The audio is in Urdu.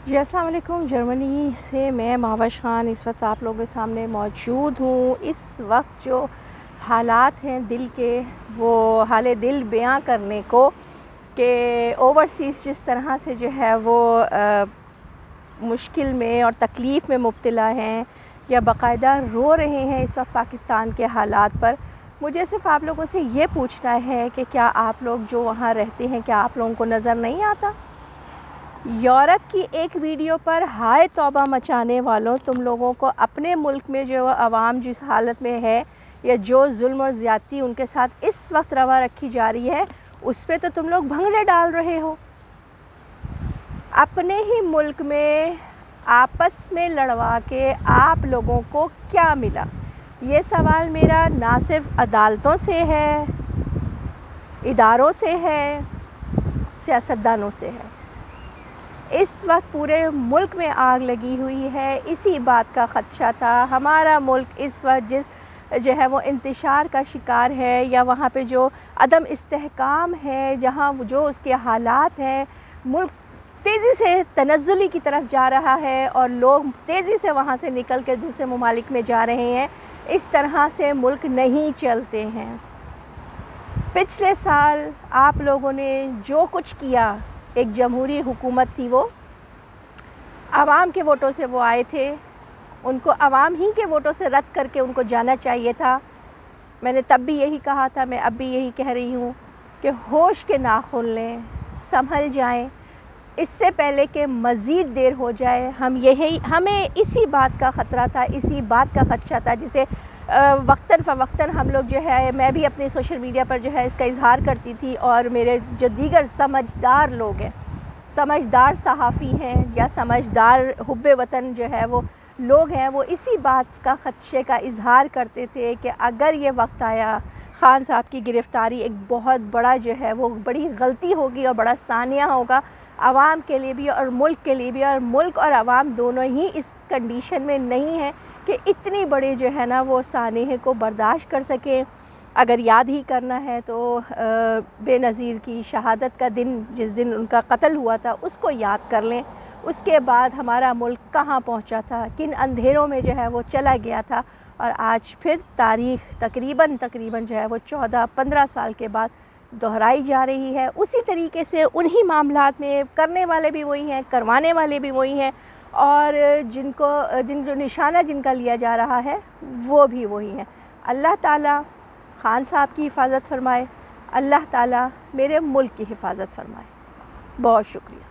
جی السلام علیکم۔ جرمنی سے میں مہوش خان اس وقت آپ لوگوں کے سامنے موجود ہوں۔ اس وقت جو حالات ہیں دل کے، وہ حال دل بیاں کرنے کو کہ اوورسیز جس طرح سے جو ہے وہ مشکل میں اور تکلیف میں مبتلا ہیں یا باقاعدہ رو رہے ہیں اس وقت پاکستان کے حالات پر، مجھے صرف آپ لوگوں سے یہ پوچھنا ہے کہ کیا آپ لوگ جو وہاں رہتے ہیں کیا آپ لوگوں کو نظر نہیں آتا؟ یورپ کی ایک ویڈیو پر ہائے توبہ مچانے والوں، تم لوگوں کو اپنے ملک میں جو عوام جس حالت میں ہے یا جو ظلم اور زیادتی ان کے ساتھ اس وقت روا رکھی جا رہی ہے، اس پہ تو تم لوگ بھنگلے ڈال رہے ہو۔ اپنے ہی ملک میں آپس میں لڑوا کے آپ لوگوں کو کیا ملا؟ یہ سوال میرا نہ صرف عدالتوں سے ہے، اداروں سے ہے، سیاستدانوں سے ہے۔ اس وقت پورے ملک میں آگ لگی ہوئی ہے، اسی بات کا خدشہ تھا۔ ہمارا ملک اس وقت جو ہے وہ انتشار کا شکار ہے، یا وہاں پہ جو عدم استحکام ہے، جہاں جو اس کے حالات ہیں، ملک تیزی سے تنزلی کی طرف جا رہا ہے اور لوگ تیزی سے وہاں سے نکل کے دوسرے ممالک میں جا رہے ہیں۔ اس طرح سے ملک نہیں چلتے ہیں۔ پچھلے سال آپ لوگوں نے جو کچھ کیا، ایک جمہوری حکومت تھی، وہ عوام کے ووٹوں سے وہ آئے تھے، ان کو عوام ہی کے ووٹوں سے رد کر کے ان کو جانا چاہیے تھا۔ میں نے تب بھی یہی کہا تھا، میں اب بھی یہی کہہ رہی ہوں کہ ہوش کے ناخن لیں، سنبھل جائیں، اس سے پہلے کہ مزید دیر ہو جائے۔ ہمیں اسی بات کا خطرہ تھا، اسی بات کا خدشہ تھا، جسے وقتاً فوقتاً ہم لوگ جو ہے، میں بھی اپنے سوشل میڈیا پر جو ہے اس کا اظہار کرتی تھی، اور میرے جو دیگر سمجھدار لوگ ہیں، سمجھدار صحافی ہیں یا سمجھدار حب وطن جو ہے وہ لوگ ہیں، وہ اسی بات کا خدشے کا اظہار کرتے تھے کہ اگر یہ وقت آیا، خان صاحب کی گرفتاری ایک بہت بڑا جو ہے وہ بڑی غلطی ہوگی اور بڑا سانحہ ہوگا عوام کے لیے بھی اور ملک کے لیے بھی، اور ملک اور عوام دونوں ہی اس کنڈیشن میں نہیں ہیں کہ اتنی بڑی جو ہے نا وہ سانحے کو برداشت کر سکیں۔ اگر یاد ہی کرنا ہے تو بے نظیر کی شہادت کا دن، جس دن ان کا قتل ہوا تھا، اس کو یاد کر لیں۔ اس کے بعد ہمارا ملک کہاں پہنچا تھا، کن اندھیروں میں جو ہے وہ چلا گیا تھا، اور آج پھر تاریخ تقریباً جو ہے وہ 14-15 سال کے بعد دہرائی جا رہی ہے۔ اسی طریقے سے انہی معاملات میں کرنے والے بھی وہی ہیں، کروانے والے بھی وہی ہیں، اور جو نشانہ جن کا لیا جا رہا ہے وہ بھی وہی ہیں۔ اللہ تعالیٰ خان صاحب کی حفاظت فرمائے، اللہ تعالیٰ میرے ملک کی حفاظت فرمائے۔ بہت شکریہ۔